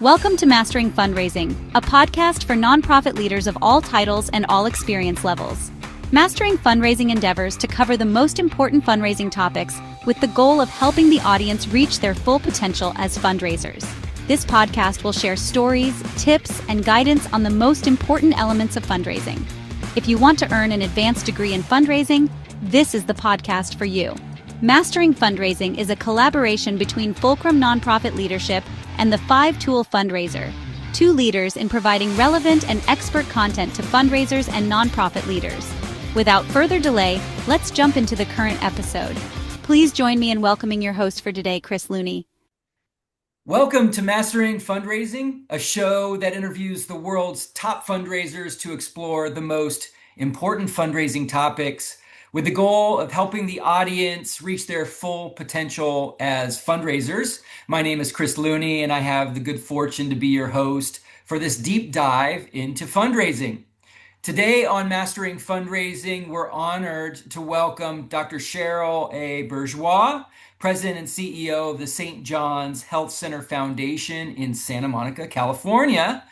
Welcome to Mastering Fundraising, a podcast for nonprofit leaders of all titles and all experience levels. Mastering fundraising endeavors to cover the most important fundraising topics with the goal of helping the audience reach their full potential as fundraisers. This podcast will share stories, tips, and guidance on the most important elements of fundraising. If you want to earn an advanced degree in fundraising, this is the podcast for you. Mastering Fundraising is a collaboration between Fulcrum Nonprofit Leadership and the 5-Tool Fundraiser, two leaders in providing relevant and expert content to fundraisers and nonprofit leaders. Without further delay, let's jump into the current episode. Please join me in welcoming your host for today, Chris Looney. Welcome to Mastering Fundraising, a show that interviews the world's top fundraisers to explore the most important fundraising topics with the goal of helping the audience reach their full potential as fundraisers. My name is Chris Looney, and I have the good fortune to be your host for this deep dive into fundraising. Today on Mastering Fundraising, we're honored to welcome Dr. Sheryl Bourgeois, President and CEO of the St. John's Health Center Foundation in Santa Monica, California.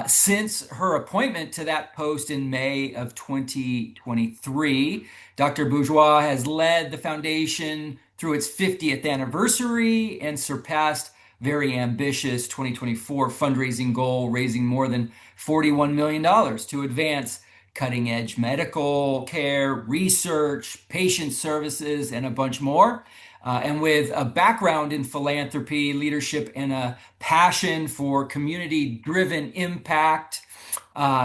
Since her appointment to that post in May of 2023, Dr. Bourgeois has led the foundation through its 50th anniversary and surpassed very ambitious 2024 fundraising goal, raising more than $41 million to advance cutting-edge medical care, research, patient services, and a bunch more. And with a background in philanthropy, leadership, and a passion for community-driven impact,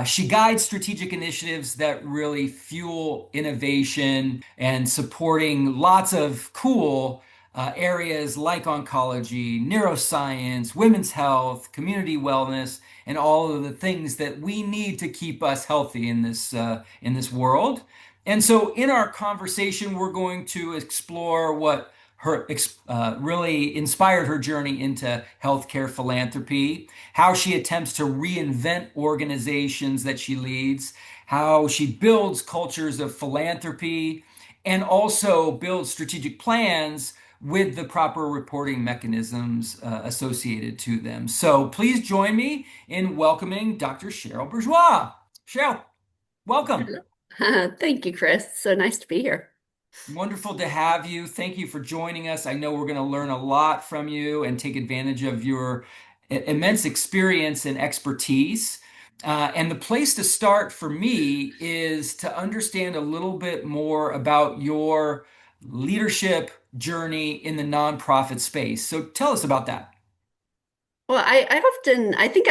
she guides strategic initiatives that really fuel innovation and supporting lots of cool areas like oncology, neuroscience, women's health, community wellness, and all of the things that we need to keep us healthy in this world. And so in our conversation, we're going to explore what really inspired her journey into healthcare philanthropy, how she attempts to reinvent organizations that she leads, how she builds cultures of philanthropy, and also builds strategic plans with the proper reporting mechanisms associated to them. So please join me in welcoming Dr. Sheryl Bourgeois. Cheryl, welcome. Thank you, Chris. So nice to be here. Wonderful to have you. Thank you for joining us. I know we're going to learn a lot from you and take advantage of your immense experience and expertise. And the place to start for me is to understand a little bit more about your leadership journey in the nonprofit space. So tell us about that. Well, I think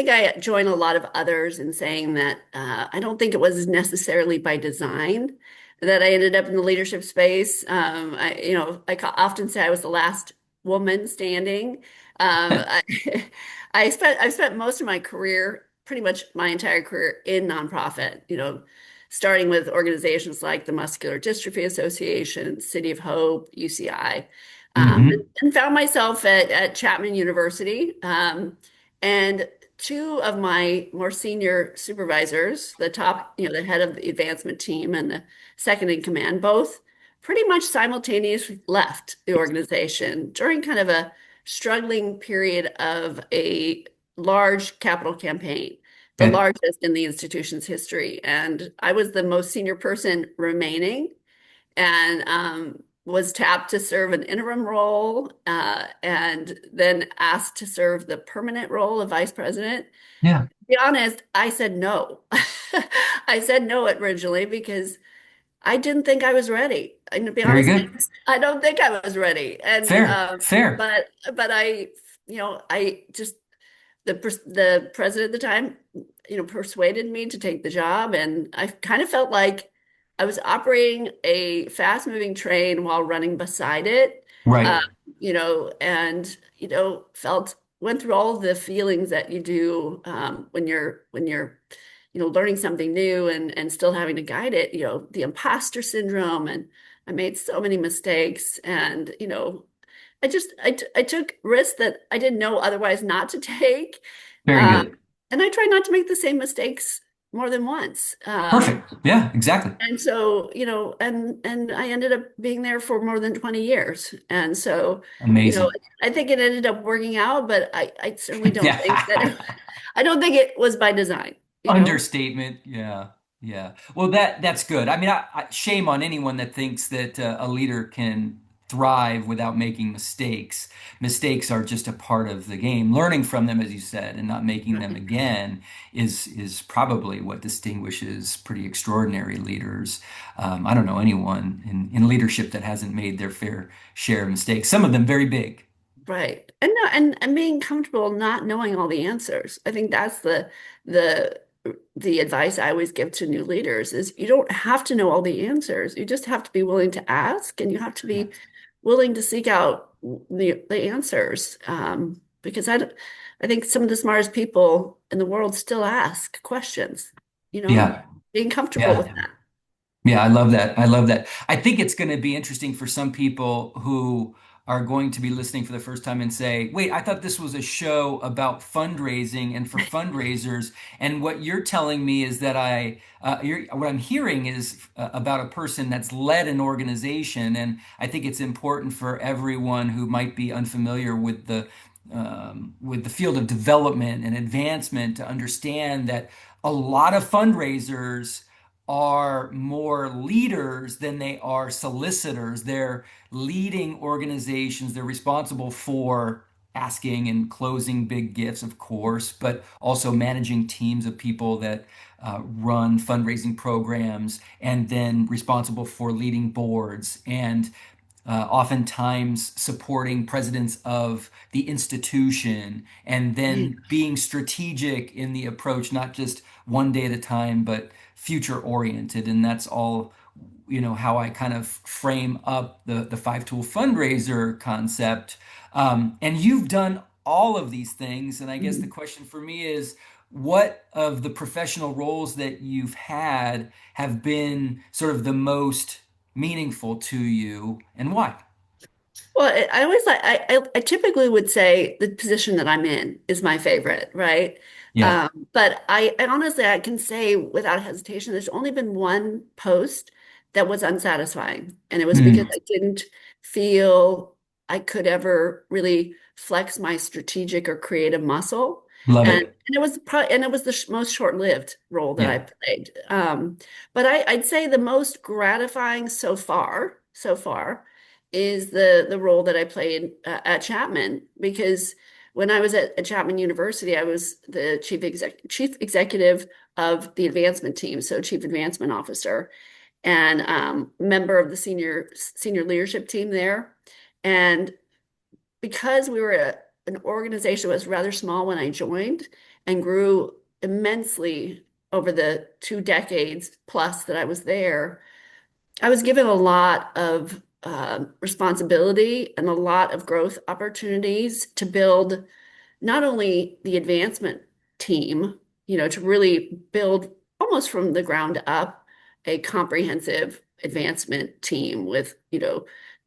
I join a lot of others in saying that I don't think it was necessarily by design that I ended up in the leadership space. I often say I was the last woman standing. I've spent most of my career, pretty much my entire career, in nonprofit. Starting with organizations like the Muscular Dystrophy Association, City of Hope, UCI, and found myself at Chapman University. And two of my more senior supervisors, the head of the advancement team and the second in command, both pretty much simultaneously left the organization during kind of a struggling period of a large capital campaign, the largest in the institution's history. And I was the most senior person remaining, and was tapped to serve an interim role, and then asked to serve the permanent role of vice president. Yeah. To be honest, I said no. I said no originally because I didn't think I was ready. And to be Very honest, good. I don't think I was ready. And Fair. but I just the president at the time, persuaded me to take the job, and I kind of felt like I was operating a fast-moving train while running beside it. Right. And went through all the feelings that you do when you're learning something new and still having to guide it. The imposter syndrome, and I made so many mistakes, and I took risks that I didn't know otherwise not to take. Very good. And I try not to make the same mistakes more than once. Perfect. Yeah, exactly. And so, and I ended up being there for more than 20 years. And so, Amazing. I think it ended up working out, but I certainly don't think that Yeah. I don't think it was by design, you know. Understatement. Yeah. Yeah. Well, that's good. I mean, shame on anyone that thinks that a leader can thrive without making mistakes. Mistakes are just a part of the game. Learning from them, as you said, and not making them Right. again is probably what distinguishes pretty extraordinary leaders. I don't know anyone in leadership that hasn't made their fair share of mistakes. Some of them very big. Right. And no, and being comfortable not knowing all the answers. I think that's the the advice I always give to new leaders is you don't have to know all the answers. You just have to be willing to ask and you have to Yeah. be willing to seek out the answers. Because I think some of the smartest people in the world still ask questions, and Yeah. being comfortable with Yeah. that. Yeah, I love that. I love that. I think it's going to be interesting for some people who are going to be listening for the first time and say, wait, I thought this was a show about fundraising and for fundraisers. And what you're telling me is that what I'm hearing is about a person that's led an organization. And I think it's important for everyone who might be unfamiliar with the field of development and advancement to understand that a lot of fundraisers are more leaders than they are solicitors. They're leading organizations. They're responsible for asking and closing big gifts, of course, but also managing teams of people that run fundraising programs and then responsible for leading boards and oftentimes supporting presidents of the institution and then being strategic in the approach, not just one day at a time, but future oriented. And that's all, how I kind of frame up the five tool fundraiser concept. And you've done all of these things. And I guess the Mhm. question for me is, what of the professional roles that you've had have been sort of the most meaningful to you and why? Well, I always like I typically would say the position that I'm in is my favorite, right? Yeah. But I honestly I can say without hesitation, there's only been one post that was unsatisfying, and it was because Mm, I didn't feel I could ever really flex my strategic or creative muscle, love and it. and it was the sh most short-lived role that I Yeah. played. But I'd say the most gratifying so far is the role that I played at Chapman because when I was at Chapman University, I was the chief executive of the advancement team, so chief advancement officer, and member of the senior leadership team there. And because we were an organization that was rather small when I joined and grew immensely over the 2 decades plus that I was there, I was given a lot of responsibility and a lot of growth opportunities to build not only the advancement team, to really build almost from the ground up a comprehensive advancement team with,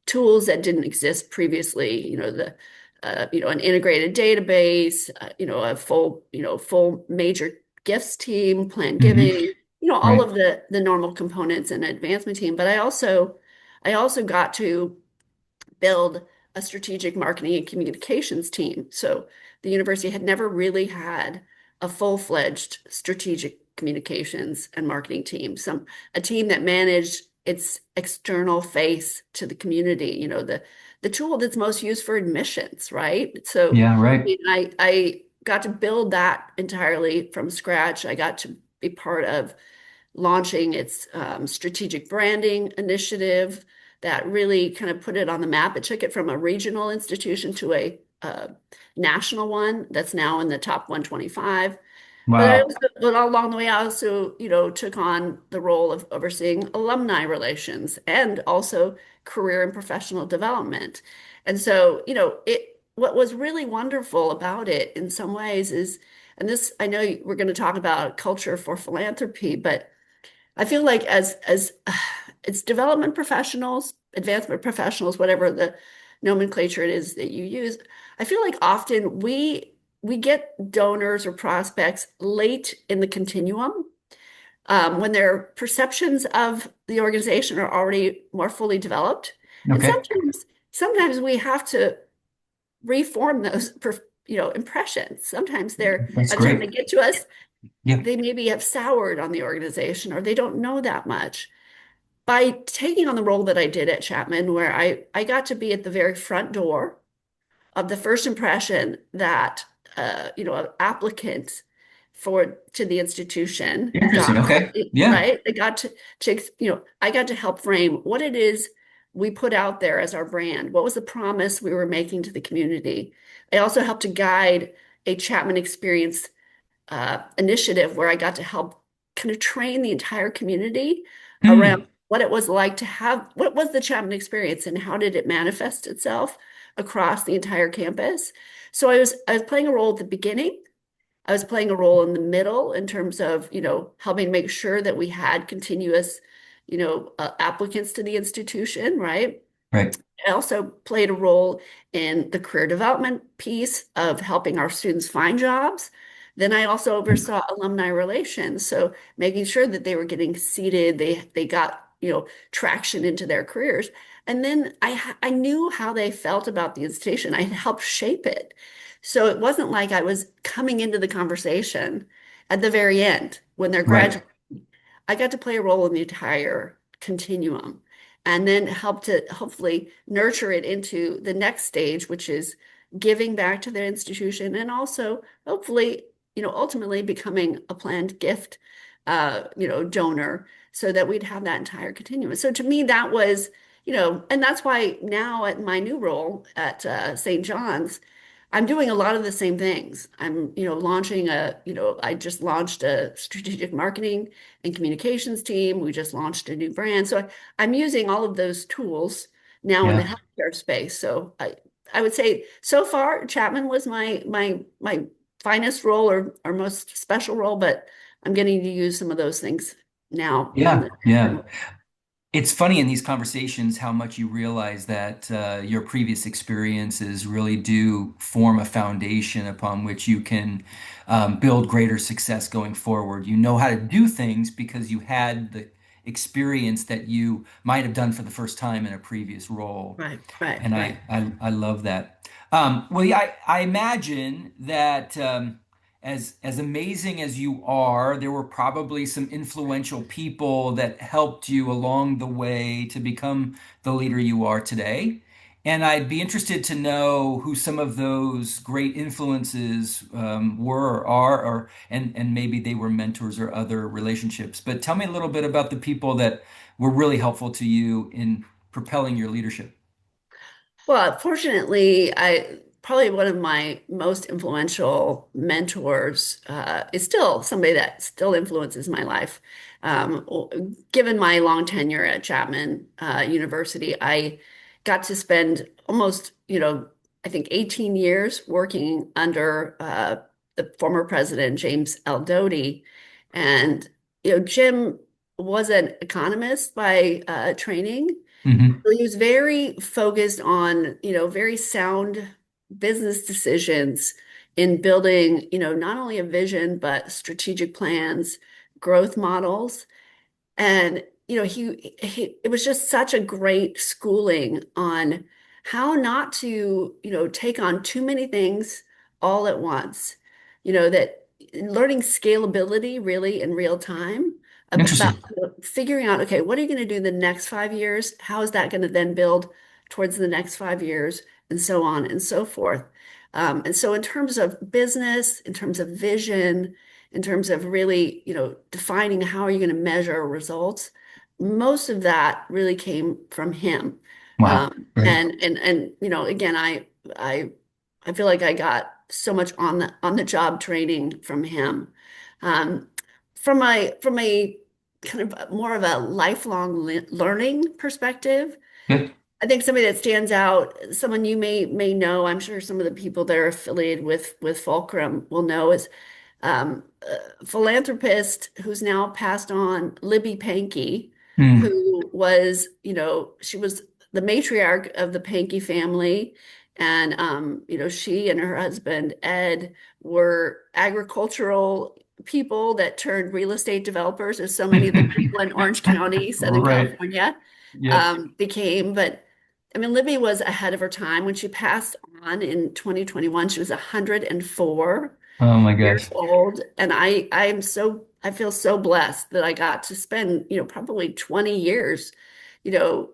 tools that didn't exist previously, an integrated database, full major gifts team, planned Hmm. giving, all Right. of the normal components in an advancement team. But I also got to build a strategic marketing and communications team. So the university had never really had a full-fledged strategic communications and marketing team, a team that managed its external face to the community, the tool that's most used for admissions, right? So Yeah, right. I got to build that entirely from scratch. I got to be part of launching its strategic branding initiative that really kind of put it on the map. It took it from a regional institution to a national one that's now in the top 125. Wow. But all along the way, I also, took on the role of overseeing alumni relations and also career and professional development. And so, what was really wonderful about it in some ways is, and this, I know we're going to talk about culture for philanthropy, but I feel like as it's development professionals, advancement professionals, whatever the nomenclature it is that you use, I feel like often we get donors or prospects late in the continuum. when their perceptions of the organization are already more fully developed. And Okay. sometimes we have to reform those impressions. Sometimes they're That's by the time they great. get to us, Yeah. they maybe have soured on the organization or they don't know that much. By taking on the role that I did at Chapman, where I got to be at the very front door of the first impression that an applicant to the institution Interesting. got, Okay. Yeah. right? They got I got to help frame what it is we put out there as our brand. What was the promise we were making to the community? I also helped to guide a Chapman Experience initiative where I got to help kind of train the entire community around Hmm. what it was like to have, what was the Chapman experience and how did it manifest itself across the entire campus. So I was playing a role at the beginning. I was playing a role in the middle in terms of, helping make sure that we had continuous, applicants to the institution, right? Right. I also played a role in the career development piece of helping our students find jobs. Then I also oversaw alumni relations, so making sure that they were getting seated, they got, traction into their careers. And then I knew how they felt about the institution. I had helped shape it. So it wasn't like I was coming into the conversation at the very end when they're Right. graduating. I got to play a role in the entire continuum and then help to hopefully nurture it into the next stage, which is giving back to their institution and also hopefully, ultimately becoming a planned gift, donor so that we'd have that entire continuum. So to me, that was, and that's why now at my new role at St. John's, I'm doing a lot of the same things. I'm, I just launched a strategic marketing and communications team. We just launched a new brand. So I'm using all of those tools now in the Yeah. healthcare space. So I would say so far Chapman was my finest role or most special role, but I'm getting to use some of those things now in Yeah. the Yeah. It's funny in these conversations how much you realize that your previous experiences really do form a foundation upon which you can build greater success going forward. You know how to do things because you had the experience that you might have done for the first time in a previous role. right, right, And right. I love that. Well, yeah, I imagine that as amazing as you are, there were probably some influential people that helped you along the way to become the leader you are today. And I'd be interested to know who some of those great influences were, or are, and maybe they were mentors or other relationships. But tell me a little bit about the people that were really helpful to you in propelling your leadership. Well, fortunately, I probably one of my most influential mentors is still somebody that still influences my life. Given my long tenure at Chapman University, I got to spend almost, I think 18 years working under the former president, James L. Doty. And, Jim was an economist by training. Hmm. So he was very focused on, very sound business decisions in building, not only a vision, but strategic plans, growth models. And, it was just such a great schooling on how not to, take on too many things all at once. That learning scalability really in real time about Interesting. figuring out, okay, what are you going to do the next 5 years? How is that going to then build towards the next 5 years? And so on and so forth. And so in terms of business, in terms of vision, in terms of really, defining how are you going to measure results, most of that really came from him. Wow. Great. And again, I I feel like I got so much on the job training from him. Um, from a kind of more of a lifelong learning perspective, Good. I think somebody that stands out, someone you may know, I'm sure some of the people that are affiliated with Fulcrum will know, is a philanthropist who's now passed on, Libby Pankey, Hmm. who was, she was the matriarch of the Pankey family. And, she and her husband, Ed, were agricultural, people that turned real estate developers, as so many of the people in Orange County, Southern Right. California, Yep. became. But I mean, Libby was ahead of her time when she passed on in 2021. She was 104 Oh my years gosh. old, and I feel so blessed that I got to spend, probably 20 years, you know,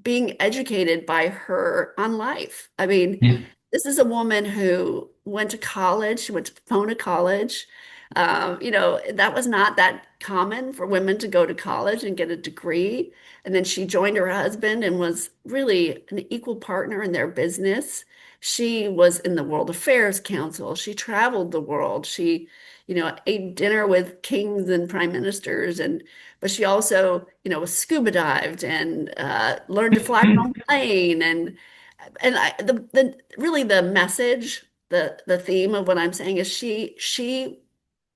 being educated by her on life. I mean, Yeah. this is a woman who went to college. She went to Pomona College. That was not that common for women to go to college and get a degree. And then she joined her husband and was really an equal partner in their business. She was in the World Affairs Council. She traveled the world. She, ate dinner with kings and prime ministers, but she also, scuba dived and learned to fly her own plane. And the really the message, the theme of what I'm saying is she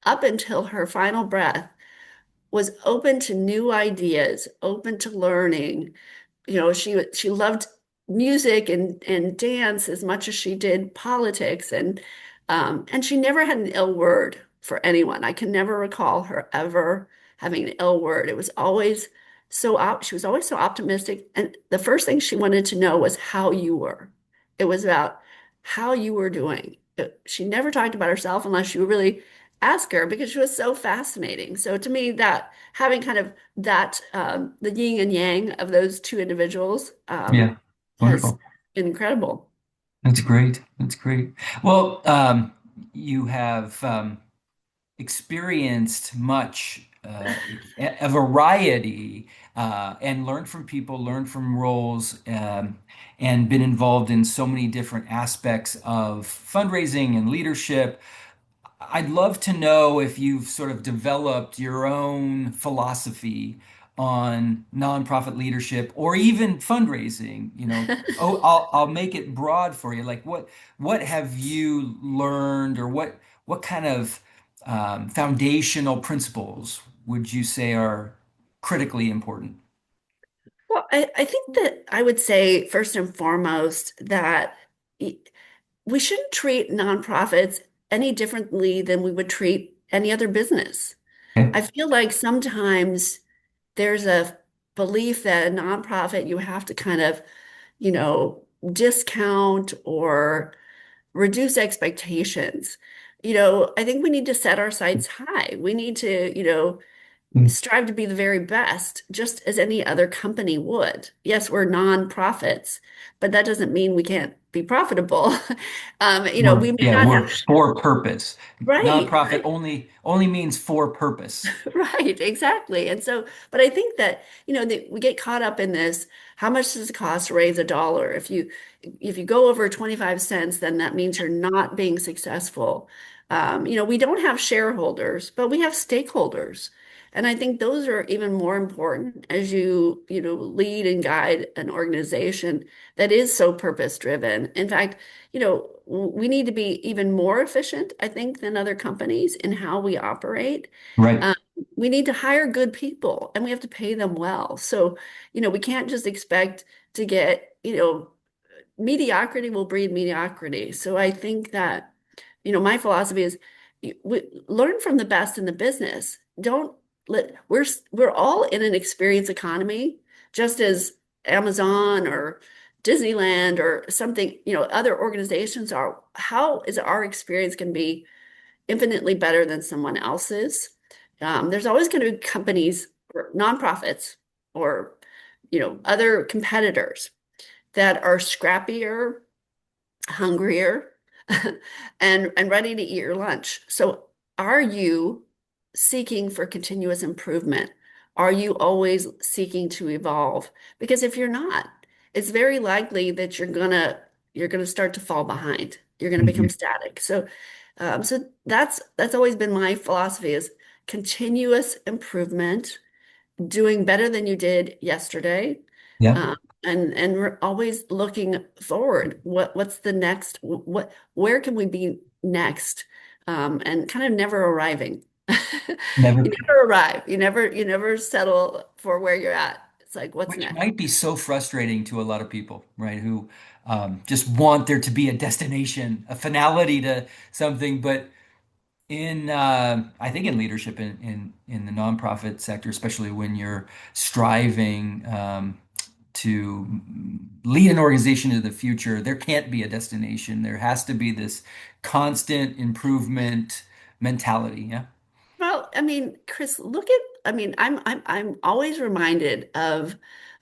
up until her final breath was open to new ideas, open to learning. She loved music and dance as much as she did politics, and she never had an ill word for anyone. I can never recall her ever having an ill word. It was always she was always so optimistic, and the first thing she wanted to know was how you were. It was about how you were doing. She never talked about herself unless you really asked her, because she was so fascinating. So to me, that having kind of that the yin and yang of those two individuals Yeah. has Wonderful. been incredible. That's great. That's great. Well, you have experienced much, a variety, and learned from people, learned from roles, and been involved in so many different aspects of fundraising and leadership. I'd love to know if you've sort of developed your own philosophy on nonprofit leadership or even fundraising. Oh, I'll make it broad for you. Like what have you learned, or what kind of foundational principles would you say are critically important? Well, I think that I would say first and foremost that y- we shouldn't treat nonprofits any differently than we would treat any other business. Okay. I feel like sometimes there's a belief that a nonprofit you have to kind of, discount or reduce expectations. I think we need to set our sights high. We need to, Mm. strive to be the very best, just as any other company would. Yes, we're nonprofits, but that doesn't mean we can't be profitable. We may Yeah, not we're have, for purpose. right, Nonprofit only means for purpose. right, exactly. And so, but I think that, that we get caught up in this. How much does it cost to raise a dollar? If you go over 25 cents, then that means you're not being successful. We don't have shareholders, but we have stakeholders. And I think those are even more important as lead and guide an organization that is so purpose driven. In fact, we need to be even more efficient, I think, than other companies in how we operate. Right. Um, we need to hire good people and we have to pay them well. So, we can't just expect to get, mediocrity will breed mediocrity. So I think that, my philosophy is learn from the best in the business. Don't we're all in an experience economy, just as Amazon or Disneyland or something, other organizations are. How is our experience going to be infinitely better than someone else's? There's always going to be companies or nonprofits or other competitors that are scrappier, hungrier, and ready to eat your lunch. So are you seeking for continuous improvement? Are you always seeking to evolve? Because if you're not, it's very likely that you're gonna start to fall behind. You're gonna become Mhm. static. So that's always been my philosophy is continuous improvement, doing better than you did yesterday, Yeah. um, and we're always looking forward. What's the next? Where can we be next? And kind of never arriving. Never. You never arrive. You never settle for where you're at. It's like, what's Which next? might be so frustrating to a lot of people, right? Who just want there to be a destination, a finality to something, but I think in leadership in the nonprofit sector, especially when you're striving to lead an organization into the future, there can't be a destination. There has to be this constant improvement mentality. Yeah. Well, I mean, Chris, look at, I mean, I'm always reminded of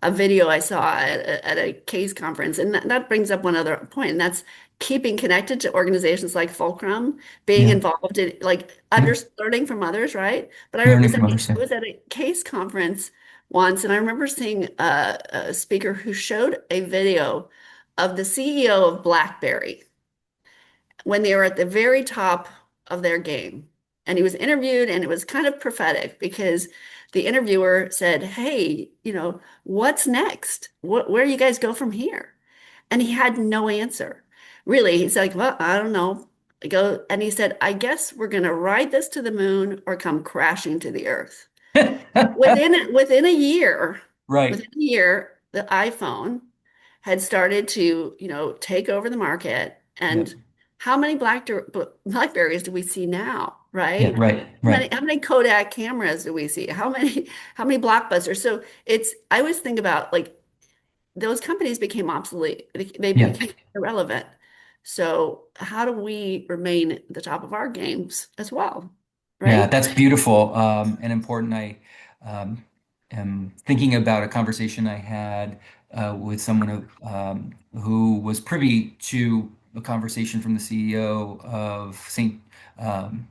a video I saw at a case conference, and that brings up one other point, and that's keeping connected to organizations like Fulcrum, being Yeah. involved in like Yeah. learning from others, right? But Learning from others. I Yeah. was at a case conference once, and I remember seeing a speaker who showed a video of the CEO of BlackBerry when they were at the very top of their game. And he was interviewed, and it was kind of prophetic because the interviewer said, "Hey, what's next? Where do you guys go from here?" And he had no answer. Really, he's like, "Well, I don't know." And he said, "I guess we're going to ride this to the moon or come crashing to the earth." Within a year, Right. the iPhone had started to, take over the market. Yeah. And how many Blackberries do we see now, Yeah. right? Right. Right. How many Kodak cameras do we see? How many Blockbusters? So I always think about like those companies became obsolete. They Yeah. became irrelevant. So how do we remain at the top of our games as well, Yeah, right? that's beautiful and important. I um, am thinking about a conversation I had with someone who was privy to a conversation from the CEO of um,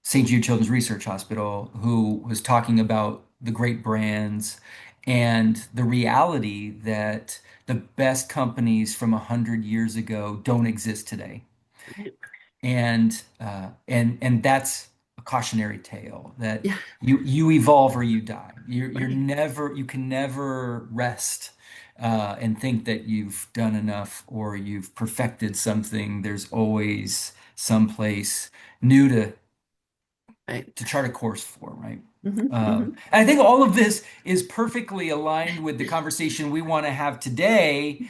St. Jude Children's Research Hospital, who was talking about the great brands and the reality that the best companies from 100 years ago don't exist today, and that's a cautionary tale that Yeah, you evolve or you die. right. You can never rest and think that you've done enough or you've perfected something. There's always some place new Right. to chart a course for, right? Hmm. Hmm. And I think all of this is perfectly aligned with the conversation we want to have today,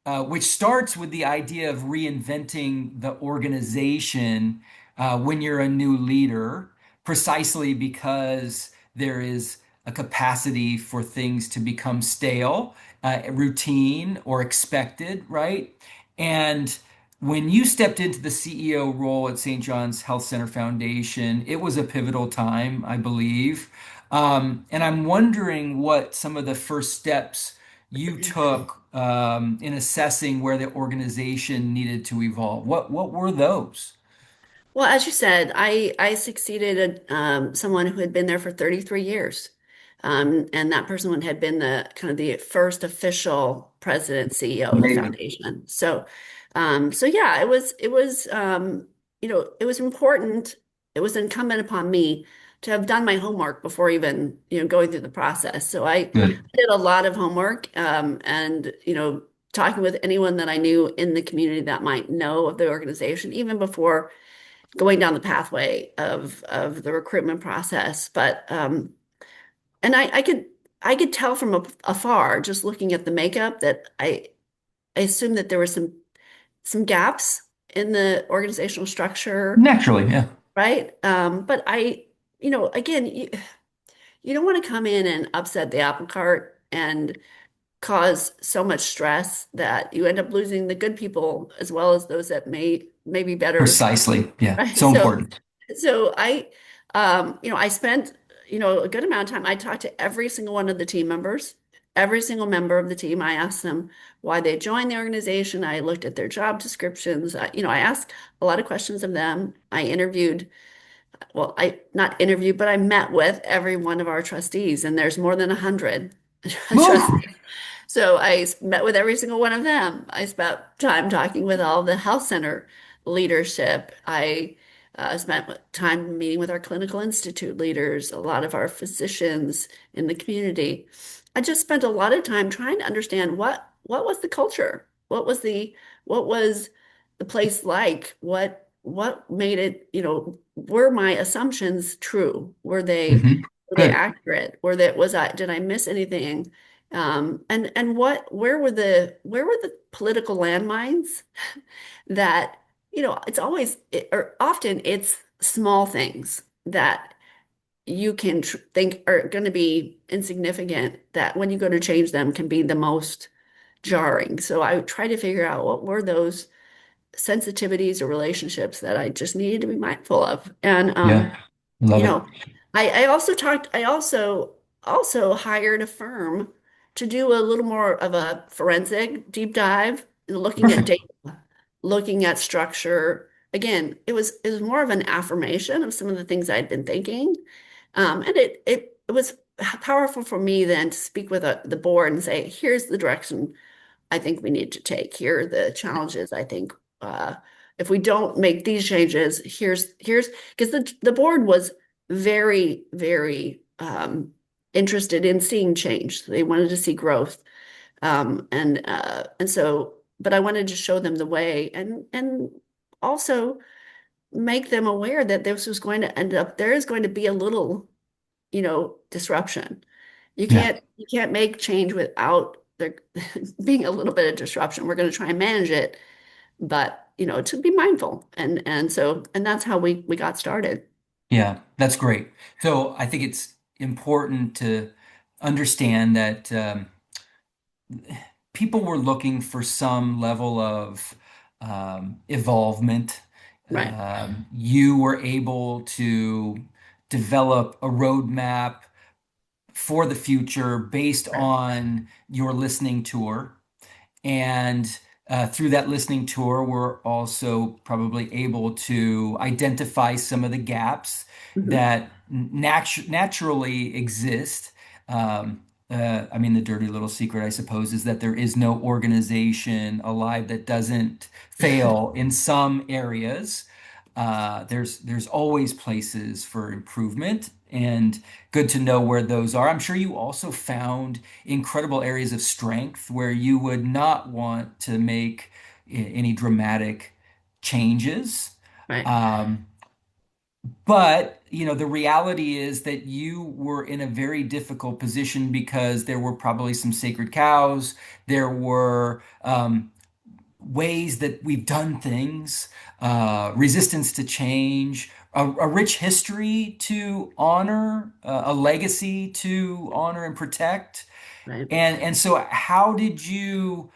which starts with the idea of reinventing the organization when you're a new leader, precisely because there is a capacity for things to become stale, routine, or expected, right? And when you stepped into the CEO role at St. John's Health Center Foundation, it was a pivotal time, I believe. And I'm wondering what some of the first steps you took in assessing where the organization needed to evolve. What were those? Well, as you said, I succeeded someone who had been there for 33 years. And that person had been the kind of the first official president CEO of the Amazing. foundation. So yeah, it was important. It was incumbent upon me to have done my homework before even, going through the process. So I Good. did a lot of homework, and, talking with anyone that I knew in the community that might know of the organization, even before going down the pathway of the recruitment process. But and I could tell from afar, just looking at the makeup, that I assumed that there were some gaps in the organizational structure, Naturally, yeah. right? But again, you don't want to come in and upset the apple cart and cause so much stress that you end up losing the good people as well as those that may be better, Precisely. Yeah. right? So important. So I spent, a good amount of time. I talked to every single one of the team members, every single member of the team. I asked them why they joined the organization. I looked at their job descriptions. I asked a lot of questions of them. I interviewed, well, I not interviewed, but I met with every one of our trustees, and there's more than 100 Woo! trustees. So I met with every single one of them. I spent time talking with all the health center leadership. I spent time meeting with our clinical institute leaders, a lot of our physicians in the community. I just spent a lot of time trying to understand what was the culture, what was the place like, what made it, were my assumptions true? Mhm. Were they Good. accurate? Did I miss anything? And where were the political landmines that it's always, or often it's small things that you can think are going to be insignificant that when you go to change them can be the most jarring. So I would try to figure out what were those sensitivities or relationships that I just needed to be mindful of. And Yeah. you Love it. know, I also hired a firm to do a little more of a forensic deep dive, looking at Perfect. data, looking at structure. Again, it was more of an affirmation of some of the things I'd been thinking. And it was powerful for me then to speak with the board and say, here's the direction I think we need to take. Here are the challenges I think if we don't make these changes, here's because the board was very, very interested in seeing change. They wanted to see growth. And so, but I wanted to show them the way and also make them aware that this was going to end up, there is going to be a little, disruption. You Yeah. can't make change without there being a little bit of disruption. We're going to try and manage it, but to be mindful. And that's how we got started. Yeah. That's great. So I think it's important to understand that people were looking for some level of evolvement. Right. You were able to develop a roadmap for the future based Right. on your listening tour. And through that listening tour, we're also probably able to identify some of the gaps Mhm. that naturally exist. I mean, the dirty little secret, I suppose, is that there is no organization alive that doesn't fail in some areas. There's always places for improvement, and good to know where those are. I'm sure you also found incredible areas of strength where you would not want to make any dramatic changes. Right. Um, but, the reality is that you were in a very difficult position because there were probably some sacred cows. There were ways that we've done things, resistance to change, a rich history to honor, a legacy to honor and protect. Right. And so how did you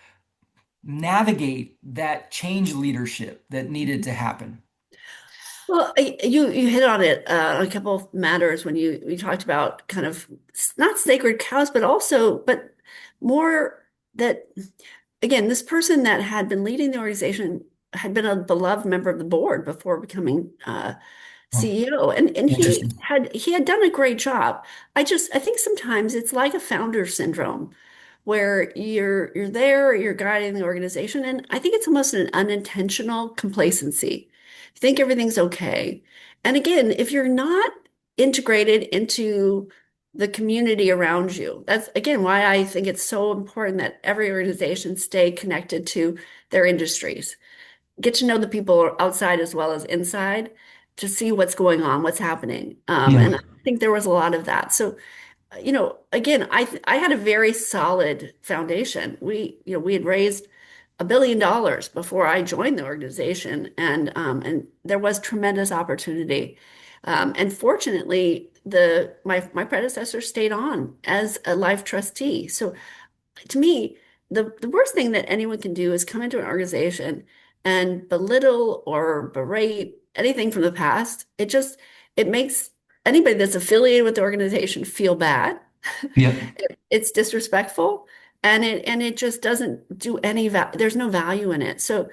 navigate that change leadership that needed to happen? Well, you hit on it on a couple of matters when you talked about kind of not sacred cows, but more that again, this person that had been leading the organization had been a beloved member of the board before becoming Oh, CEO, and interesting. he had done a great job. I think sometimes it's like a founder syndrome where you're there, you're guiding the organization, and I think it's almost an unintentional complacency. You think everything's okay. And again, if you're not integrated into the community around you, that's again why I think it's so important that every organization stay connected to their industries, get to know the people outside as well as inside to see what's going on, what's happening. And Yeah. I think there was a lot of that. So, again, I had a very solid foundation. We had raised $1 billion before I joined the organization, and there was tremendous opportunity. And fortunately, my predecessor stayed on as a life trustee. So to me, the worst thing that anyone can do is come into an organization and belittle or berate anything from the past. It makes anybody that's affiliated with the organization feel bad. Yeah. It's disrespectful, and it just doesn't do any there's no value in it. So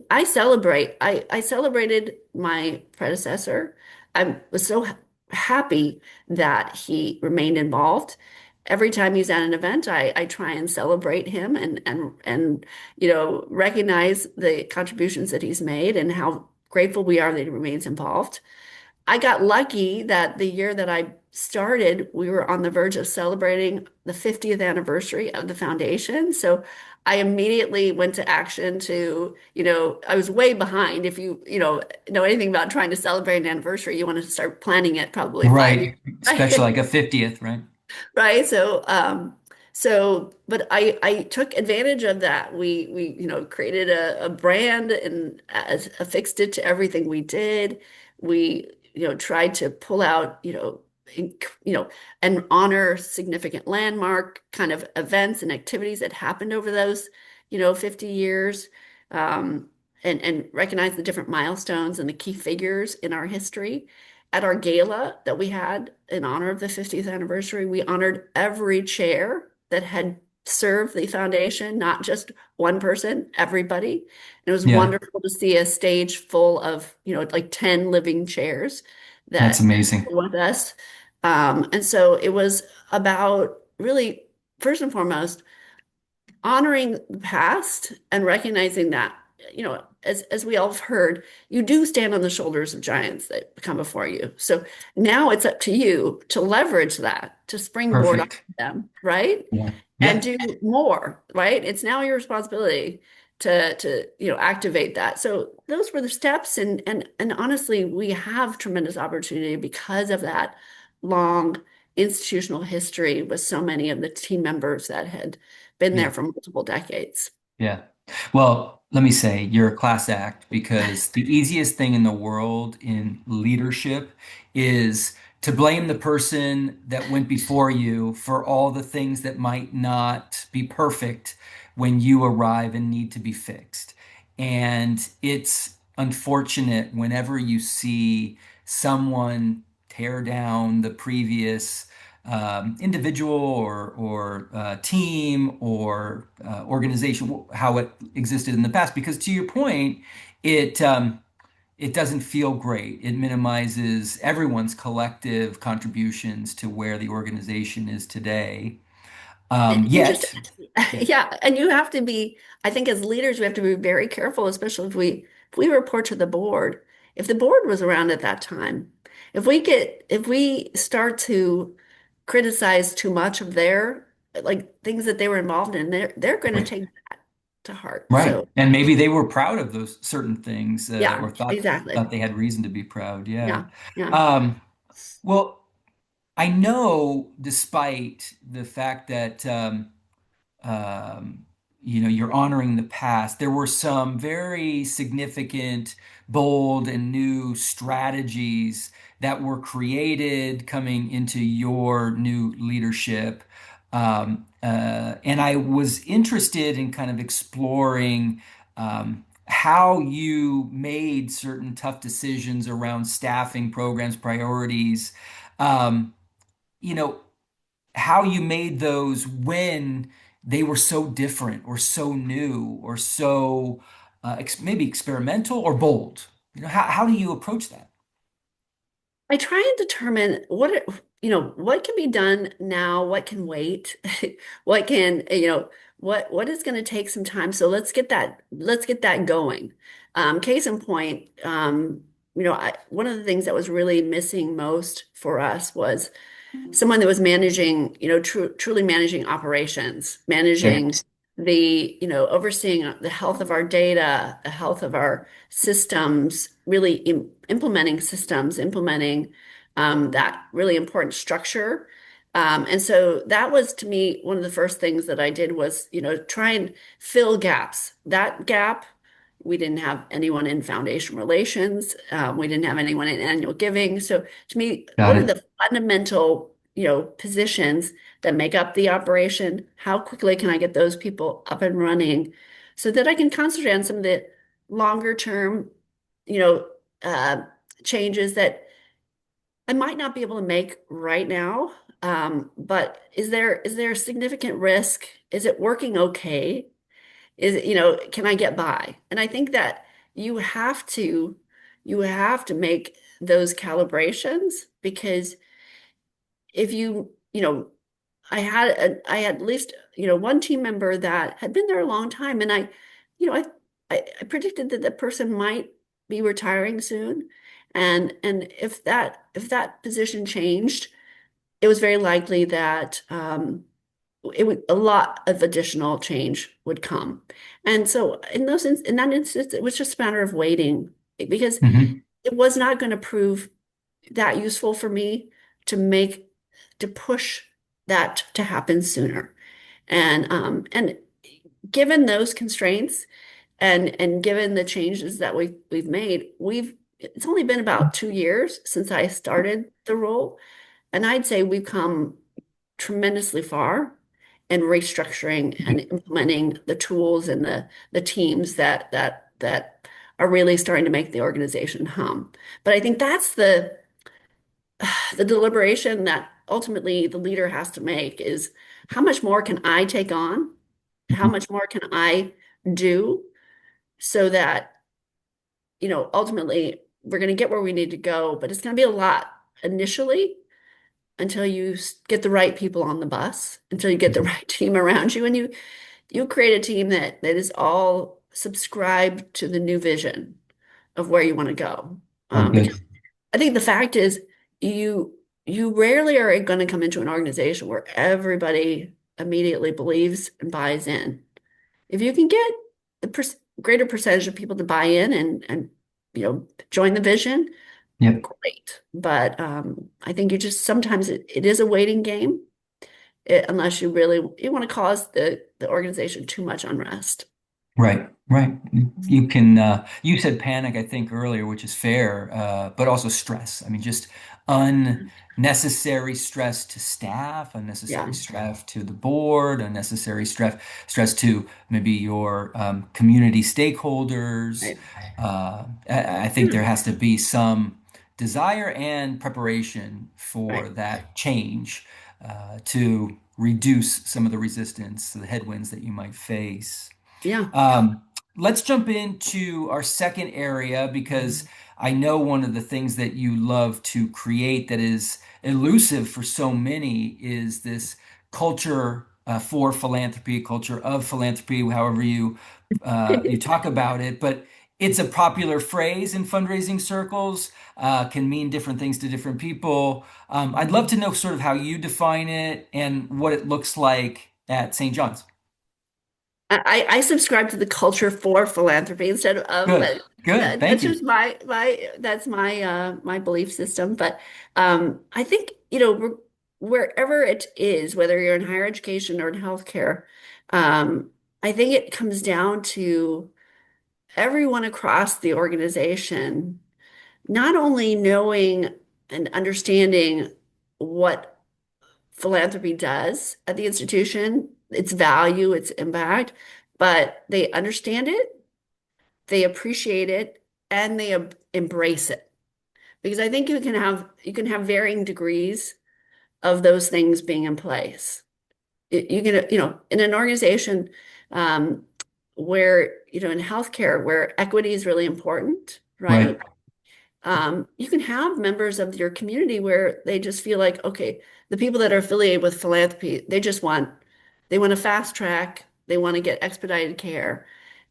I celebrated my predecessor. I was so happy that he remained involved. Every time he's at an event, I try and celebrate him and recognize the contributions that he's made and how grateful we are that he remains involved. I got lucky that the year that I started, we were on the verge of celebrating the 50th anniversary of the foundation. So I immediately went to action I was way behind. If you know anything about trying to celebrate an anniversary, you want to start planning it probably 5 years. Right. Especially like a 50th, right? Right. So, But I took advantage of that. We created a brand and affixed it to everything we did. We tried to pull out, in, you know, and honor significant landmark kind of events and activities that happened over those, 50 years, um, and recognize the different milestones and the key figures in our history. At our gala that we had in honor of the 50th anniversary, we honored every chair that had served the foundation, not just one person, everybody. And it was Yeah, wonderful to see a stage full of, like 10 living chairs that's that amazing. were with us. And so it was about really, first and foremost, honoring the past and recognizing that, as we all have heard, you do stand on the shoulders of giants that come before you. So now it's up to you to leverage that, to springboard on Perfect. them, right? Yeah. And Yeah. do more, right? It's now your responsibility to activate that. So those were the steps, and honestly, we have tremendous opportunity because of that long institutional history with so many of the team members that had been there Yeah. for multiple decades. Yeah. Well, let me say you're a class act because the easiest thing in the world in leadership is to blame the person that went before you for all the things that might not be perfect when you arrive and need to be fixed. And it's unfortunate whenever you see someone tear down the previous individual or team or organization, how it existed in the past. Because to your point, it doesn't feel great. It minimizes everyone's collective contributions to where the organization is today. You just, Yet, yeah, yeah, and you have to be, I think as leaders, we have to be very careful, especially if we report to the board. If the board was around at that time, if we start to criticize too much of their like things that they were involved in, they're going to right, take that to heart. right, So and maybe they were proud of those certain things yeah, or thought exactly. they had reason to be proud. Yeah. Yeah, yeah. Um, well, I know, despite the fact that um, you're honoring the past, there were some very significant, bold, and new strategies that were created coming into your new leadership. And I was interested in kind of exploring how you made certain tough decisions around staffing programs, priorities. Um, you know, how you made those when they were so different or so new or so maybe experimental or bold. How do you approach that? I try and determine what can be done now, what can wait, what can, what is going to take some time. So let's get that going. Case in point, one of the things that was really missing most for us was someone that was managing, truly managing operations, Okay. managing overseeing the health of our data, the health of our systems, really implementing systems, implementing that really important structure. And so that was to me one of the first things that I did was, try and fill gaps. That gap, we didn't have anyone in foundation relations. We didn't have anyone in annual giving. So to me, Got what are it. the fundamental, positions that make up the operation? How quickly can I get those people up and running so that I can concentrate on some of the longer term, you know, uh, changes that I might not be able to make right now. But is there a significant risk? Is it working okay? Can I get by? And I think that you have to you have to make those calibrations because if I had at least, one team member that had been there a long time and you know, I predicted that the person might be retiring soon. And if that position changed, it was very likely that a lot of additional change would come. And so in that instance, it was just a matter of waiting because Hmm. it was not going to prove that useful for me to make to push that to happen sooner. And given those constraints and given the changes that we've made, it's only been about 2 years since I started the role, and I'd say we've come tremendously far in restructuring and implementing the tools and the teams that are really starting to make the organization hum. But I think that's the deliberation that ultimately the leader has to make is how much more can I take on? How much more can I do so that, ultimately we're going to get where we need to go, but it's going to be a lot initially until you get the right people on the bus, until you get the right team around you, and you create a team that is all subscribed to the new vision of where you want to go. Oh, Because good. I think the fact is you you rarely are going to come into an organization where everybody immediately believes and buys in. If you can get the greater percentage of people to buy in and join the vision, Yep. great. But I think you just sometimes it is a waiting game, unless you want to cause the organization too much unrest. Right, right. You can, you said panic, I think, earlier, which is fair, but also stress. I mean, just unnecessary stress to staff, unnecessary Yeah, stress to the board, unnecessary stress to maybe your community stakeholders. right. I think Yeah, there has to be some desire and preparation for right. that change, to reduce some of the resistance, the headwinds that you might face. Yeah. Um, let's jump into our second area because I know one of the things that you love to create that is elusive for so many is this culture for philanthropy, culture of philanthropy, however you talk about it. But it's a popular phrase in fundraising circles, can mean different things to different people. I'd love to know sort of how you define it and what it looks like at St. John's. I subscribe to the culture for philanthropy instead of, Good, but good. Thank that's you. just my belief system. But I think, wherever it is, whether you're in higher education or in healthcare, I think it comes down to everyone across the organization not only knowing and understanding what philanthropy does at the institution, its value, its impact, but they understand it, they appreciate it, and they embrace it. Because I think you can have varying degrees of those things being in place. You can, in an organization um, where, in healthcare, where equity is really important, Right. right? You can have members of your community where they just feel like, okay, the people that are affiliated with philanthropy, they want a fast track, they want to get expedited care.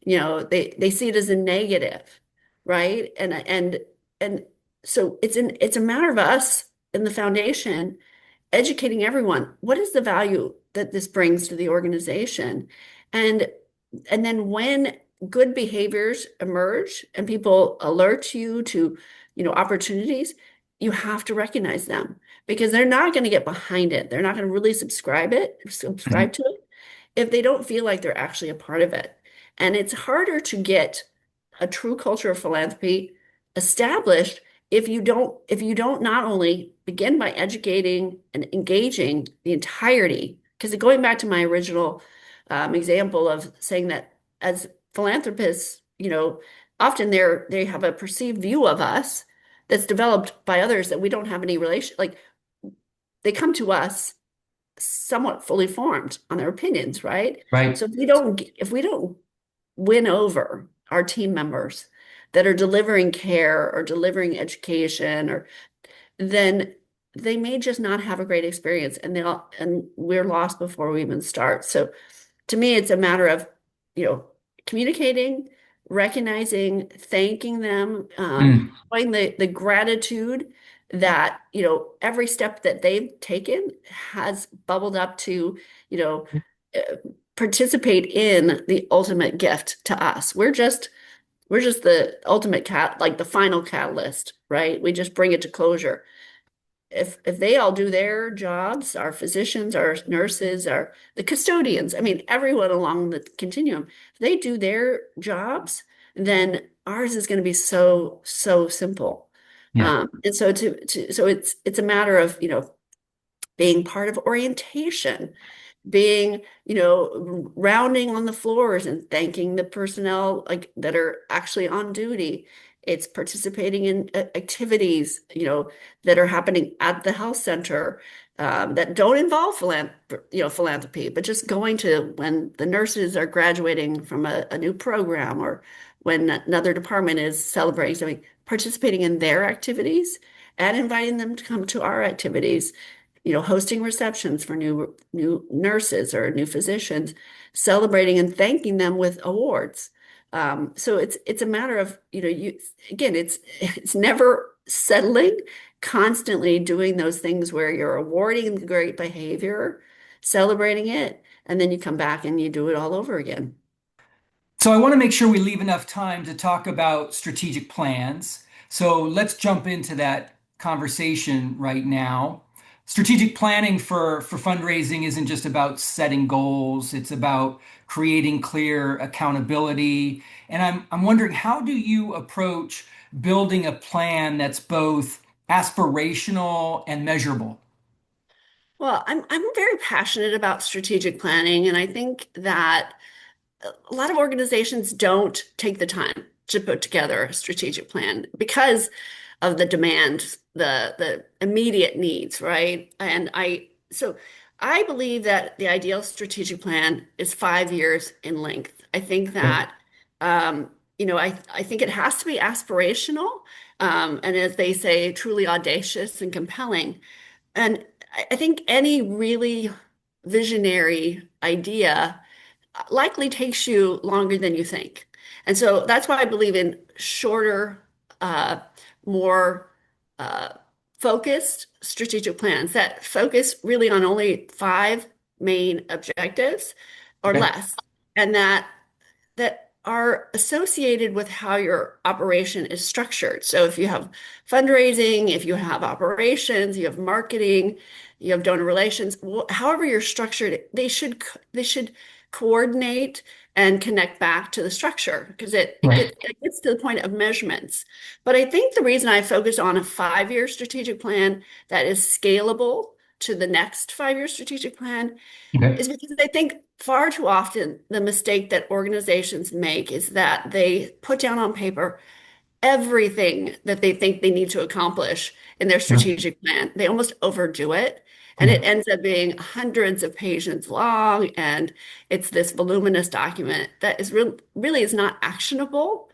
They see it as a negative, right? And so it's a matter of us in the foundation educating everyone. What is the value that this brings to the organization? And and then when good behaviors emerge and people alert you to, opportunities, you have to recognize them because they're not going to get behind it. They're not going to really subscribe Mhm. to it if they don't feel like they're actually a part of it. And it's harder to get a true culture of philanthropy established if you don't not only begin by educating and engaging the entirety, because going back to my original example of saying that as philanthropists, often they have a perceived view of us that's developed by others that we don't have any relation. Like they come to us somewhat fully formed on their opinions, right? Right. So if we don't win over our team members that are delivering care or delivering education, or then they may just not have a great experience, and we're lost before we even start. So to me, it's a matter of, you know, communicating, recognizing, thanking them, Mm. showing the gratitude that, every step that they've taken has bubbled up to, you know, uh, participate in the ultimate gift to us. We're just the ultimate like the final catalyst, right? We just bring it to closure. if they all do their jobs, our physicians, our nurses, our the custodians, I mean, everyone along the continuum, if they do their jobs, then ours is going to be so simple. Yeah. And so so it's a matter of, being part of orientation, being, rounding on the floors and thanking the personnel like that are actually on duty. It's participating in activities, that are happening at the health center, that don't involve philanthropy, but just going to when the nurses are graduating from a new program or when another department is celebrating something, participating in their activities and inviting them to come to our activities, hosting receptions for new nurses or new physicians, celebrating and thanking them with awards. So it's a matter of, you again, it's never settling, constantly doing those things where you're awarding the great behavior, celebrating it, and then you come back and you do it all over again. So I want to make sure we leave enough time to talk about strategic plans. So let's jump into that conversation right now. Strategic planning for fundraising isn't just about setting goals, it's about creating clear accountability. And I'm wondering, how do you approach building a plan that's both aspirational and measurable? Well, I'm very passionate about strategic planning, and I think that a lot of organizations don't take the time to put together a strategic plan because of the demand, the immediate needs, right? So I believe that the ideal strategic plan is 5 years in length. I think Okay. that I think it has to be aspirational, and as they say, truly audacious and compelling. And I think any really visionary idea likely takes you longer than you think. And so that's why I believe in shorter, uh, more uh, focused strategic plans that focus really on only five main objectives or Okay. less, and that are associated with how your operation is structured. So if you have fundraising, if you have operations, you have marketing, you have donor relations, however you're structured, they should coordinate and connect back to the structure because it, it Right. gets it gets to the point of measurements. But I think the reason I focus on a 5 year strategic plan that is scalable to the next 5 year strategic plan Okay. is because I think far too often the mistake that organizations make is that they put down on paper everything that they think they need to accomplish in their Yeah. strategic plan. They almost overdo it, and Yeah. it ends up being hundreds of pages long, and it's this voluminous document that really is not actionable.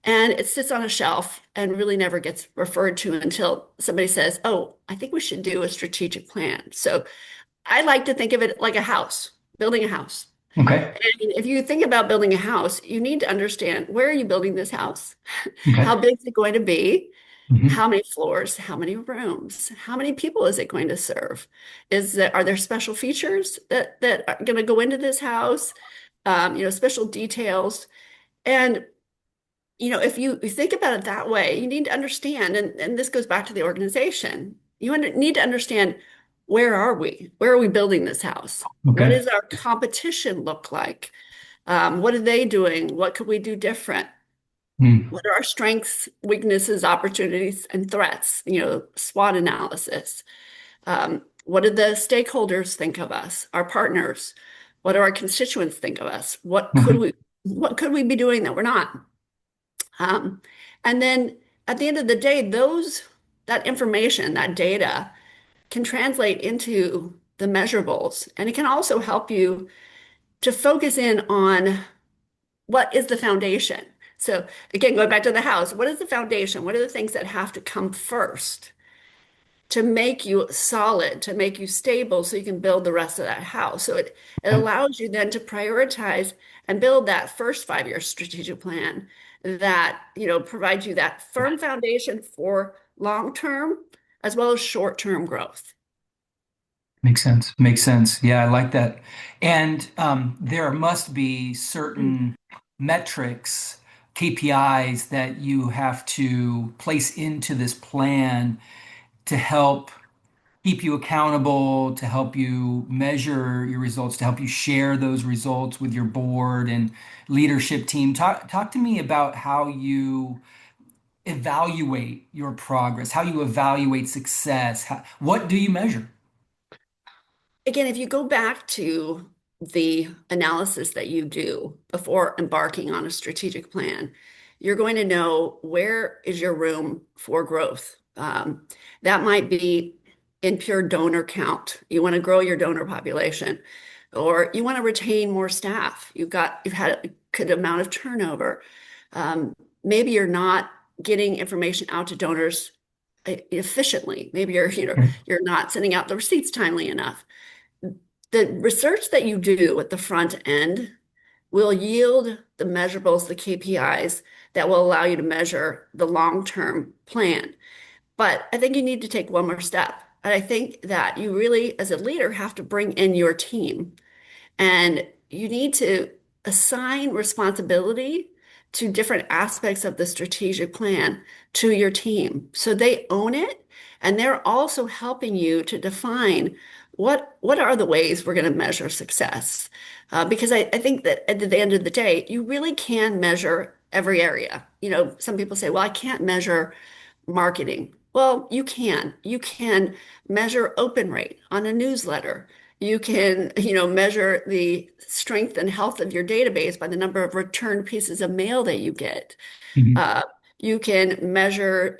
And it sits on a shelf and really never gets referred to until somebody says, "Oh, I think we should do a strategic plan." So I like to think of it like a house, building a house. Okay. And if you think about building a house, you need to understand where are you building this house? How Okay. big is it going to be? Hmm. How many floors? How many rooms? How many people is it going to serve? Are there special features that are going to go into this house? Special details. And if you think about it that way, you need to understand, and this goes back to the organization. Need to understand where are we? Where are we building this house? What Okay. does our competition look like? What are they doing? What could we do different? Mm. What are our strengths, weaknesses, opportunities, and threats? SWOT analysis. What do the stakeholders think of us? Our partners? What do our constituents think of us? Mhm. What could we be doing that we're not? Um, and then at the end of the day, that information, that data can translate into the measurables. And it can also help you to focus in on what is the foundation. So again, going back to the house, what is the foundation? What are the things that have to come first to make you solid, to make you stable so you can build the rest of that house? So it Okay. allows you then to prioritize and build that first 5 year strategic plan that, provides you that firm foundation for long-term as well as short-term growth. Makes sense. Makes sense. Yeah, I like that. And there must be Mm. certain metrics, KPIs that you have to place into this plan to help. keep you accountable, to help you measure your results, to help you share those results with your board and leadership team. Talk to me about how you evaluate your progress, how you evaluate success. What do you measure? Again, if you go back to the analysis that you do before embarking on a strategic plan, you're going to know where is your room for growth. That might be in pure donor count. You want to grow your donor population, or you want to retain more staff. You've had a good amount of turnover. Maybe you're not getting information out to donors efficiently. Maybe you're not sending out the receipts timely enough. The research that you do at the front end will yield the measurables, the KPIs that will allow you to measure the long-term plan. But I think you need to take one more step. And I think that you really, as a leader, have to bring in your team. And you need to assign responsibility to different aspects of the strategic plan to your team so they own it. And they're also helping you to define what are the ways we're going to measure success. Because I think that at the end of the day, you really can measure every area. Some people say, well, I can't measure marketing. Well, you can. You can measure open rate on a newsletter. You can, measure the strength and health of your database by the number of returned pieces of mail that you get. Mhm. Uh, you can measure,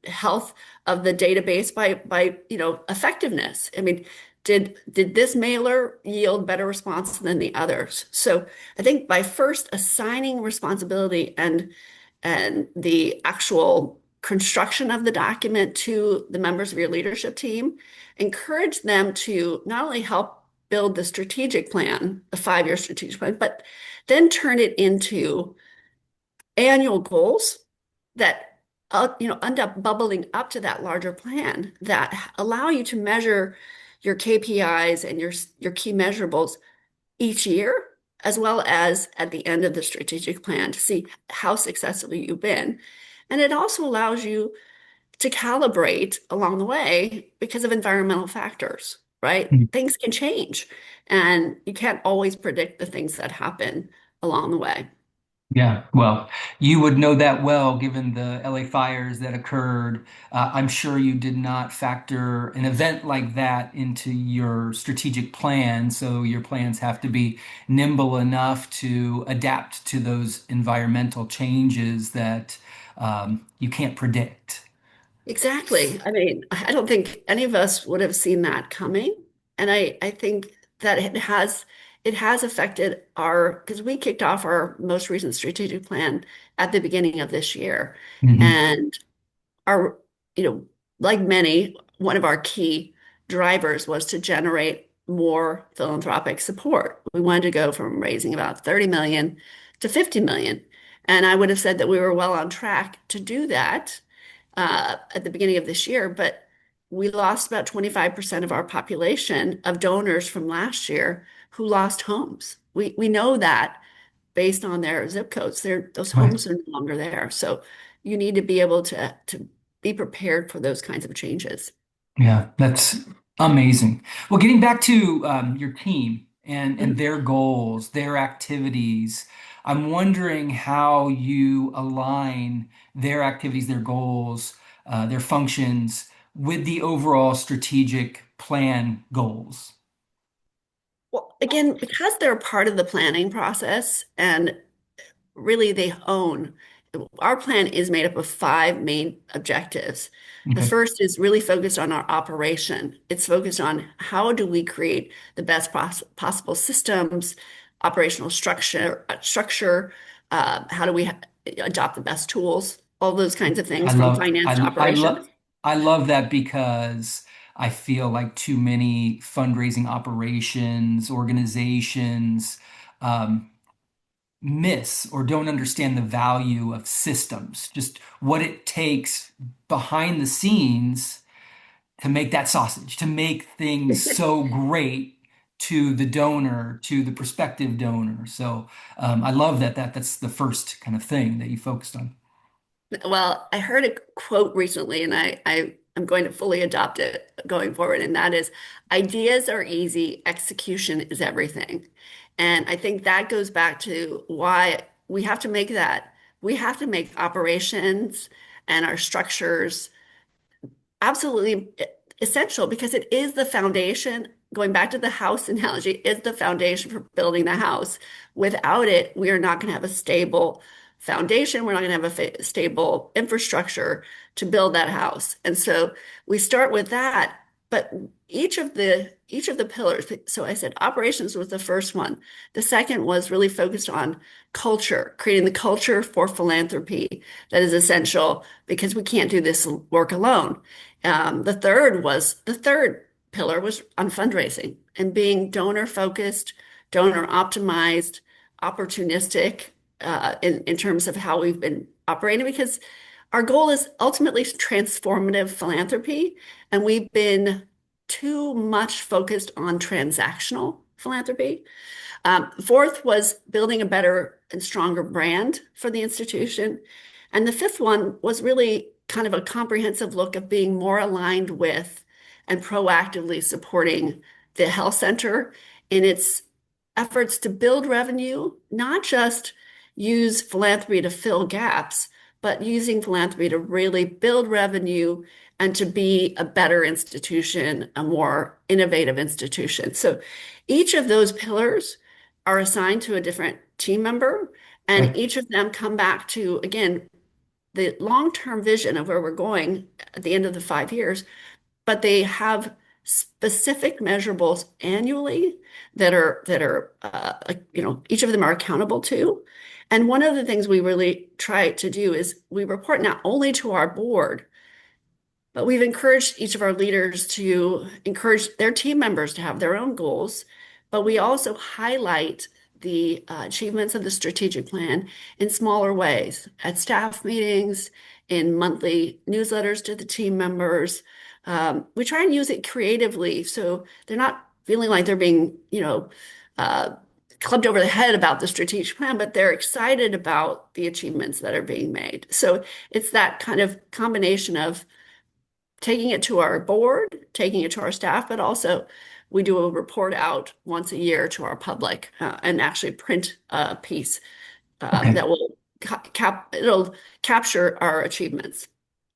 health of the database by effectiveness. I mean, did this mailer yield better response than the others? So I think by first assigning responsibility and the actual construction of the document to the members of your leadership team, encourage them to not only help build the strategic plan, the 5-year strategic plan, but then turn it into annual goals that end up bubbling up to that larger plan that allow you to measure your KPIs and your key measurables each year, as well as at the end of the strategic plan to see how successful you've been. And it also allows you to calibrate along the way because of environmental factors, right? Things can change, and you can't always predict the things that happen along the way. Yeah, well, you would know that well given the LA fires that occurred. I'm sure you did not factor an event like that into your strategic plan, so your plans have to be nimble enough to adapt to those environmental changes that you can't predict. Exactly. I mean, I don't think any of us would have seen that coming. And I think that it has affected because we kicked off our most recent strategic plan at the beginning of this year. Mhm. And our, you know, like many, one of our key drivers was to generate more philanthropic support. We wanted to go from raising about 30 million to 50 million. And I would have said that we were well on track to do that at the beginning of this year, but we lost about 25% of our population of donors from last year who lost homes. We know that based on their zip codes. Those Right. homes are no longer there. So you need to be able to be prepared for those kinds of changes. Yeah, that's amazing. Well, getting back to your team and Mhm. their goals, their activities, I'm wondering how you align their activities, their goals, their functions with the overall strategic plan goals. Well, again, because they're part of the planning process and really they own. Our plan is made up of 5 main objectives. The Okay. first is really focused on our operation. It's focused on how do we create the best possible systems, operational structure, how do we adopt the best tools, all those kinds of I things from love finance to I love operations. I love that because I feel like too many fundraising operations, organizations, um, miss or don't understand the value of systems, just what it takes behind the scenes to make that sausage, to make things so great to the donor, to the prospective donor. So I love that's the first kind of thing that you focused on. Well, I heard a quote recently, and I'm going to fully adopt it going forward. And that is ideas are easy, execution is everything. And I think that goes back to why we have to make that. We have to make operations and our structures absolutely essential because it is the foundation. Going back to the house analogy, is the foundation for building the house. Without it, we are not going to have a stable foundation. We're not going to have a stable infrastructure to build that house. And so we start with that, but each of the pillars. So I said operations was the first one. The second was really focused on culture, creating the culture for philanthropy that is essential because we can't do this work alone. The third pillar was on fundraising and being donor focused, donor optimized, opportunistic in terms of how we've been operating because our goal is ultimately transformative philanthropy, and we've been too much focused on transactional philanthropy. Fourth was building a better and stronger brand for the institution. And the fifth one was really kind of a comprehensive look of being more aligned with and proactively supporting the health center in its efforts to build revenue, not just use philanthropy to fill gaps, but using philanthropy to really build revenue and to be a better institution, a more innovative institution. So each of those pillars are assigned to a different team member, and Okay. each of them come back to, again, the long-term vision of where we're going at the end of the 5 years, but they have specific measurables annually that are each of them are accountable to. And one of the things we really try to do is we report not only to our board, but we've encouraged each of our leaders to encourage their team members to have their own goals. But we also highlight the achievements of the strategic plan in smaller ways at staff meetings, in monthly newsletters to the team members. We try and use it creatively so they're not feeling like they're being, uh, clubbed over the head about the strategic plan, but they're excited about the achievements that are being made. So it's that kind of combination of taking it to our board, taking it to our staff, but also we do a report out once a year to our public and actually print a piece Okay. that will it'll capture our achievements.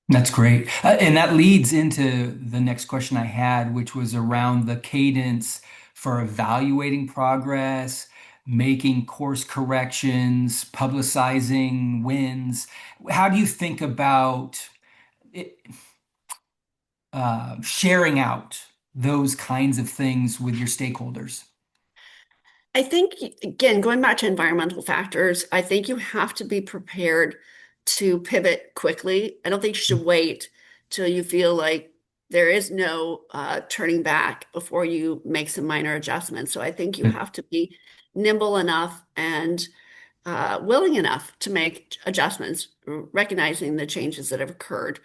That's great. And that leads into the next question I had, which was around the cadence for evaluating progress, making course corrections, publicizing wins. How do you think about it, sharing out those kinds of things with your stakeholders? I think, again, going back to environmental factors, I think you have to be prepared to pivot quickly. I don't think you should wait till you feel like there is no turning back before you make some minor adjustments. So I think you have to be nimble enough and willing enough to make adjustments, recognizing the changes that have occurred.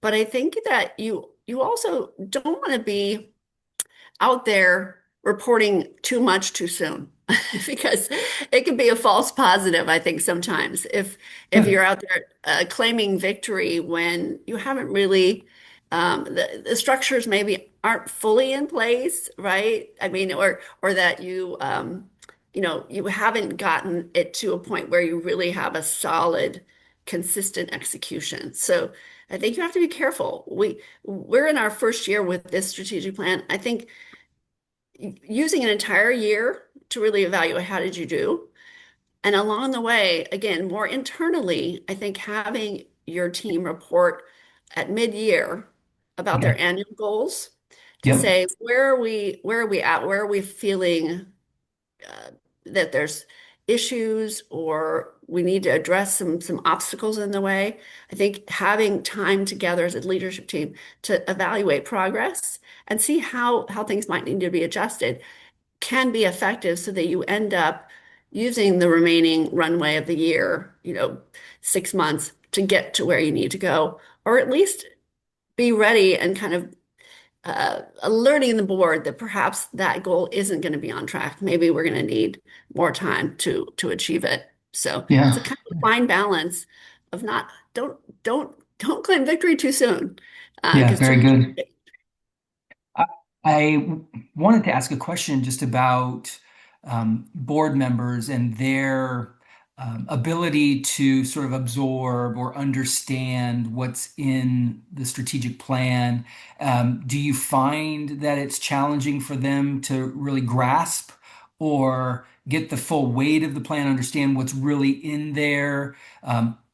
But I think that you also don't want to be out there reporting too much too soon because it can be a false positive, I think, sometimes if Yeah. you're out there claiming victory when you haven't really the structures maybe aren't fully in place, right? I mean, or that you haven't gotten it to a point where you really have a solid, consistent execution. So I think you have to be careful. We're in our first year with this strategic plan. I think using an entire year to really evaluate how did you do. And along the way, again, more internally, I think having your team report at mid-year about Okay. their annual goals to Yep. say, where are we at? Where are we feeling uh, that there's issues or we need to address some obstacles in the way. I think having time together as a leadership team to evaluate progress and see how things might need to be adjusted can be effective so that you end up using the remaining runway of the year, 6 months to get to where you need to go, or at least be ready and kind of alerting the board that perhaps that goal isn't going to be on track. Maybe we're going to need more time to achieve it. So it's Yeah. a kind of fine balance of not don't don't claim victory too soon, Yeah, because too very much. good. I, I wanted to ask a question just about board members and their ability to sort of absorb or understand what's in the strategic plan. Do you find that it's challenging for them to really grasp or get the full weight of the plan, understand what's really in there?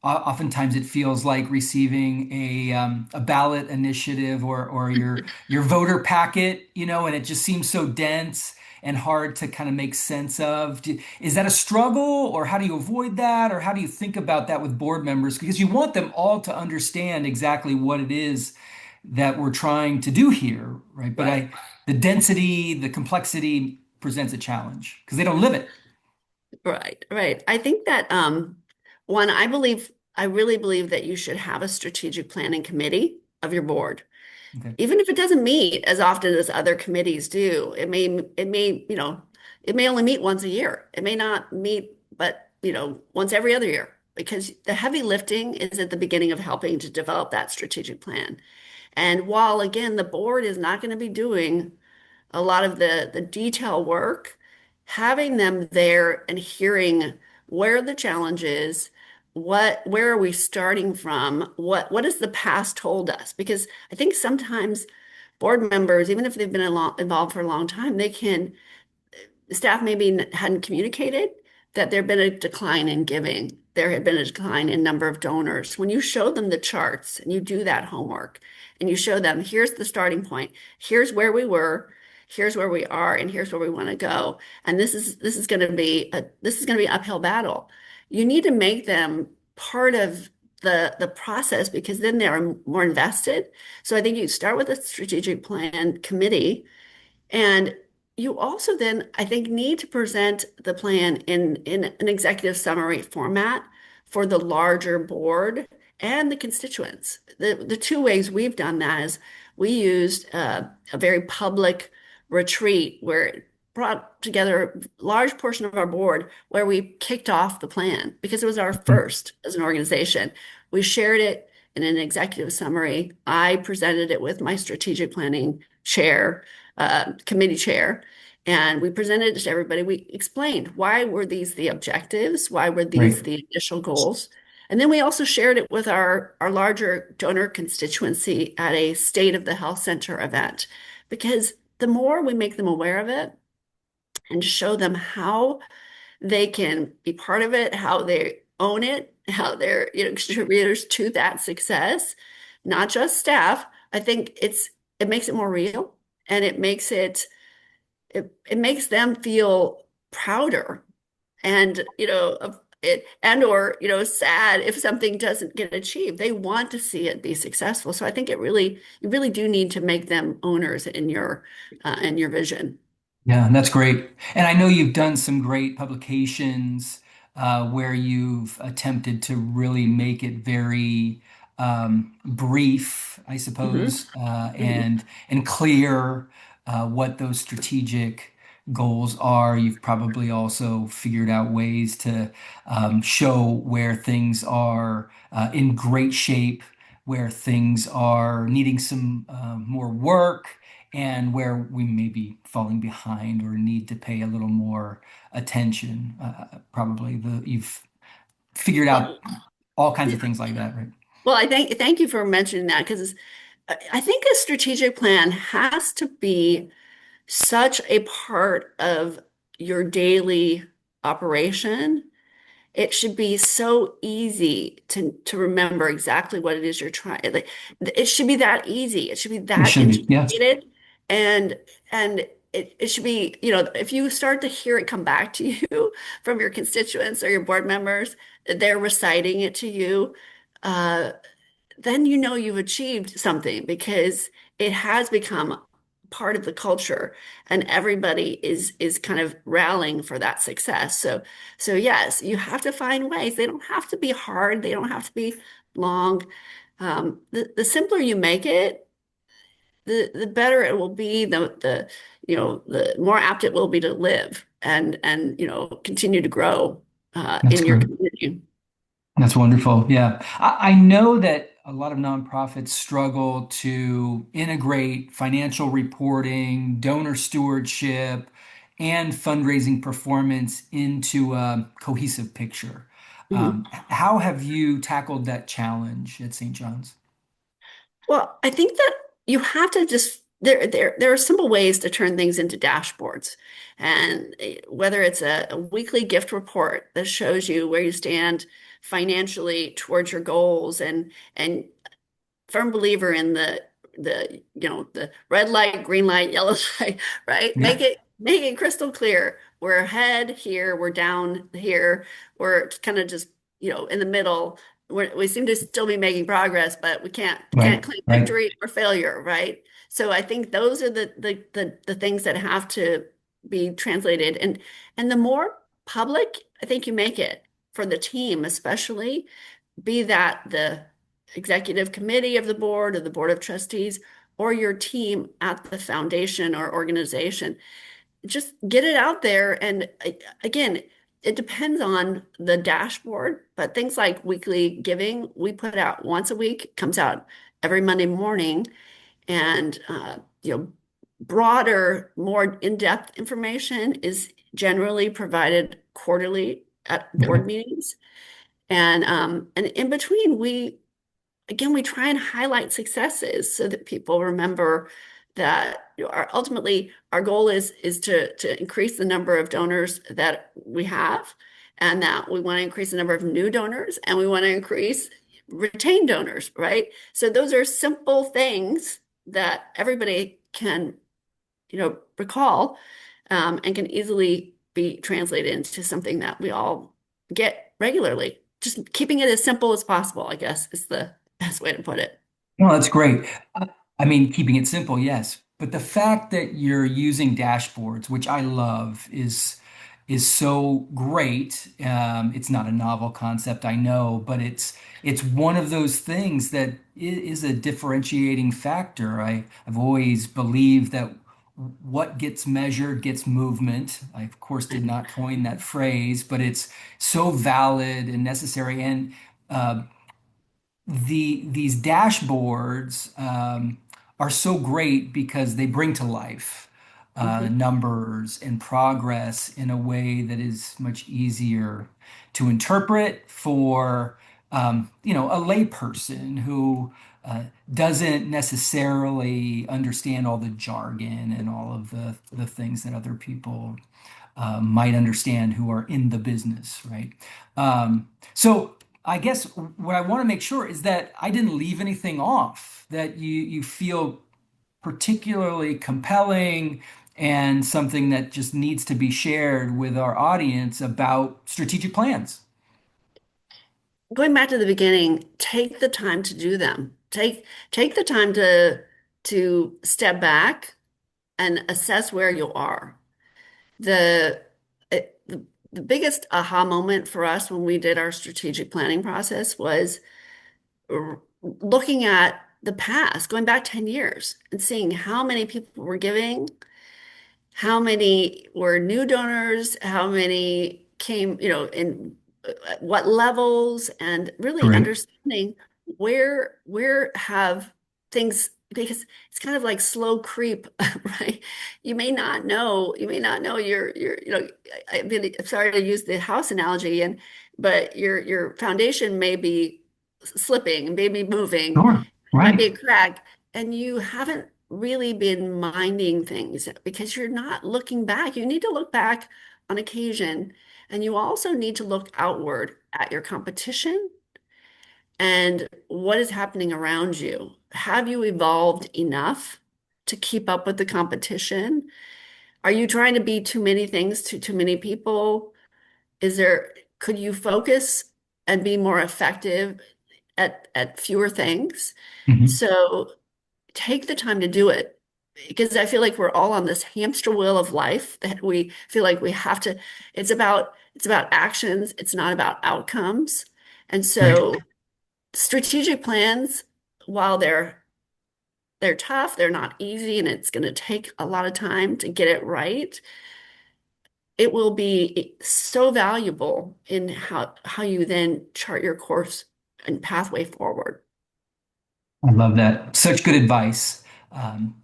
Oftentimes, it feels like receiving a ballot initiative or your voter packet, and it just seems so dense and hard to kind of make sense of. Is that a struggle, or how do you avoid that, or how do you think about that with board members? Because you want them all to understand exactly what it is that we're trying to do here, right? But Right. the density, the complexity presents a challenge because they don't live it. Right, right. I think that one, I really believe that you should have a strategic planning committee of your board. Okay. Even if it doesn't meet as often as other committees do, it may only meet once a year. It may not meet, but once every other year, because the heavy lifting is at the beginning of helping to develop that strategic plan. And while again, the board is not going to be doing a lot of the detail work, having them there and hearing where the challenge is, where are we starting from, what has the past told us? Because I think sometimes board members, even if they've been involved for a long time, staff maybe hadn't communicated that there had been a decline in giving. There had been a decline in number of donors. When you show them the charts and you do that homework and you show them, here's the starting point, here's where we were, here's where we are, and here's where we want to go. And this is going to be an uphill battle. You need to make them part of the process because then they're more invested. So I think you start with a strategic plan committee and you also then, I think, need to present the plan in an executive summary format for the larger board and the constituents. The two ways we've done that is we used a very public retreat where it brought together a large portion of our board where we kicked off the plan because it was our first as an organization. We shared it in an executive summary. I presented it with my strategic planning chair committee chair, and we presented it to everybody. We explained why were these the objectives, why were these Right. the initial goals, and then we also shared it with our larger donor constituency at a State of the Health Center event, because the more we make them aware of it and show them how they can be part of it, how they own it, how they're contributors to that success, not just staff. I think it makes it more real and it makes them feel prouder and of it and or sad if something doesn't get achieved. They want to see it be successful. So I think you really do need to make them owners in your vision. Yeah, that's great. And I know you've done some great publications where you've attempted to really make it very brief, I Hmm. suppose, Hmm. and clear what those strategic goals are. You've probably also figured out ways to show where things are in great shape, where things are needing some more work and where we may be falling behind or need to pay a little more attention. Probably you've figured out Well, all kinds of things like that, right? well, thank you for mentioning that because I think a strategic plan has to be such a part of your daily operation. It should be so easy to remember exactly what it is you're trying. Like, it should be that easy. It should be It that should be, yeah. integrated, and it should be, if you start to hear it come back to you from your constituents or your board members, they're reciting it to you. Uh, then you've achieved something because it has become part of the culture and everybody is kind of rallying for that success. So yes, you have to find ways. They don't have to be hard, they don't have to be long. The simpler you make it, the better it will be, the more apt it will be to live and continue to grow That's in your great. community. That's wonderful. Yeah. I know that a lot of nonprofits struggle to integrate financial reporting, donor stewardship, and fundraising performance into a cohesive picture. Mhm. How have you tackled that challenge at St. John's? Well, I think that you have to just there are simple ways to turn things into dashboards. And whether it's a weekly gift report that shows you where you stand financially towards your goals and firm believer in the red light, green light, yellow light, right? Yeah, Make it crystal clear. We're ahead here, we're down here, we're kind of just in the middle. We seem to still be making progress, but we can't right, claim right. victory or failure, right? So I think those are the things that have to be translated, and the more public I think you make it for the team, especially be that the executive committee of the board or the board of trustees or your team at the foundation or organization. Just get it out there. And again, it depends on the dashboard, but things like weekly giving, we put out once a week, comes out every Monday morning, and broader, more in-depth information is generally provided quarterly at Okay. board meetings. And in between, we try and highlight successes so that people remember that ultimately our goal is to increase the number of donors that we have, and that we want to increase the number of new donors, and we want to increase retained donors, right? So those are simple things that everybody can, recall, and can easily be translated into something that we all get regularly. Just keeping it as simple as possible, I guess, is the best way to put it. Well, that's great. I mean, keeping it simple, yes. But the fact that you're using dashboards, which I love, is so great. It's not a novel concept, I know, but it's one of those things that is a differentiating factor. I've always believed that what gets measured gets movement. I, of course, did not coin that phrase, but it's so valid and necessary. And uh, these dashboards are so great because they bring to life Mhm. numbers and progress in a way that is much easier to interpret for a layperson who doesn't necessarily understand all the jargon and all of the things that other people might understand who are in the business, right? So I guess what I want to make sure is that I didn't leave anything off, that you feel particularly compelling and something that just needs to be shared with our audience about strategic plans. Going back to the beginning, take the time to do them. Take the time to step back and assess where you are. The the biggest aha moment for us when we did our strategic planning process was looking at the past, going back 10 years and seeing how many people were giving, how many were new donors, how many came, in at what levels, and really Great. understanding where have things, because it's kind of like slow creep, right? You may not know I'm sorry to use the house analogy, but your foundation may be slipping, may be moving, Sure. might be Right. a crack, and you haven't really been minding things because you're not looking back. You need to look back on occasion, and you also need to look outward at your competition and what is happening around you. Have you evolved enough to keep up with the competition? Are you trying to be too many things to too many people? Could you focus and be more effective at fewer things? Mhm. So take the time to do it, because I feel like we're all on this hamster wheel of life that we feel like we have to, it's about actions, it's not about outcomes. And Right. so strategic plans, while they're tough, they're not easy, and it's going to take a lot of time to get it right. It will be so valuable in how you then chart your course and pathway forward. I love that. Such good advice.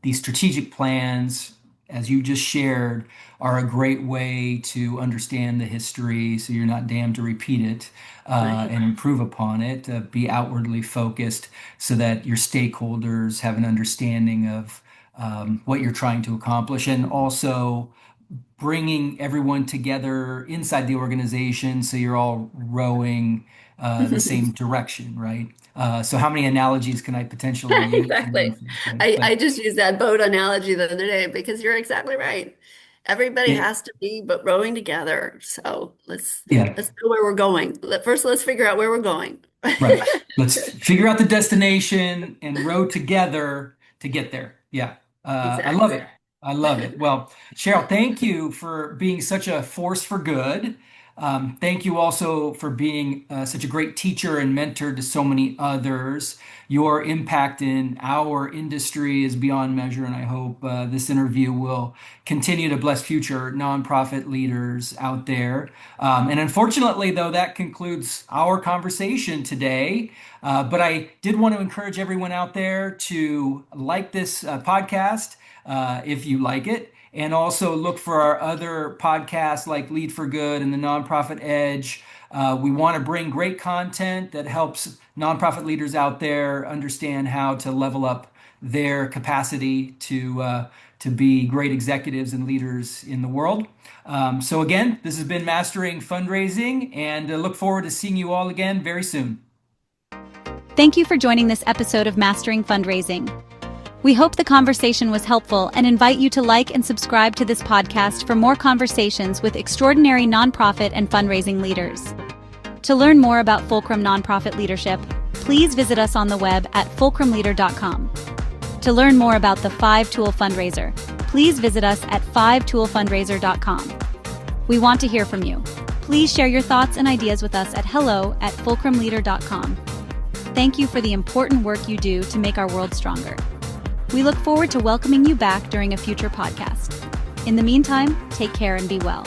These strategic plans, as you just shared, are a great way to understand the history so you're not damned to repeat it Right. and improve upon it. Be outwardly focused so that your stakeholders have an understanding of what you're trying to accomplish, and also bringing everyone together inside the organization so you're all rowing the same direction, right? So how many analogies can I potentially use and Exactly. reference, right? I But just used that boat analogy the other day because you're exactly right. Everybody it, has to be but rowing together. So yeah, let's know where we're going. First, let's figure out where we're going. right. Let's figure out the destination and row together to get there. Yeah. I love Exactly. it. I love it. Well, Cheryl, thank you for being such a force for good. Thank you also for being such a great teacher and mentor to so many others. Your impact in our industry is beyond measure, and I hope this interview will continue to bless future nonprofit leaders out there. And unfortunately, though, that concludes our conversation today. But I did want to encourage everyone out there to like this podcast if you like it. And also look for our other podcasts like Lead for Good and the Nonprofit Edge. We want to bring great content that helps nonprofit leaders out there understand how to level up their capacity to be great executives and leaders in the world. So again, this has been Mastering Fundraising, and look forward to seeing you all again very soon. Thank you for joining this episode of Mastering Fundraising. We hope the conversation was helpful and invite you to like and subscribe to this podcast for more conversations with extraordinary nonprofit and fundraising leaders. To learn more about Fulcrum Nonprofit Leadership, please visit us on the web at fulcrumleader.com. To learn more about the 5-Tool Fundraiser, please visit us at 5toolfundraiser.com. We want to hear from you. Please share your thoughts and ideas with us at hello@fulcrumleader.com. Thank you for the important work you do to make our world stronger. We look forward to welcoming you back during a future podcast. In the meantime, take care and be well.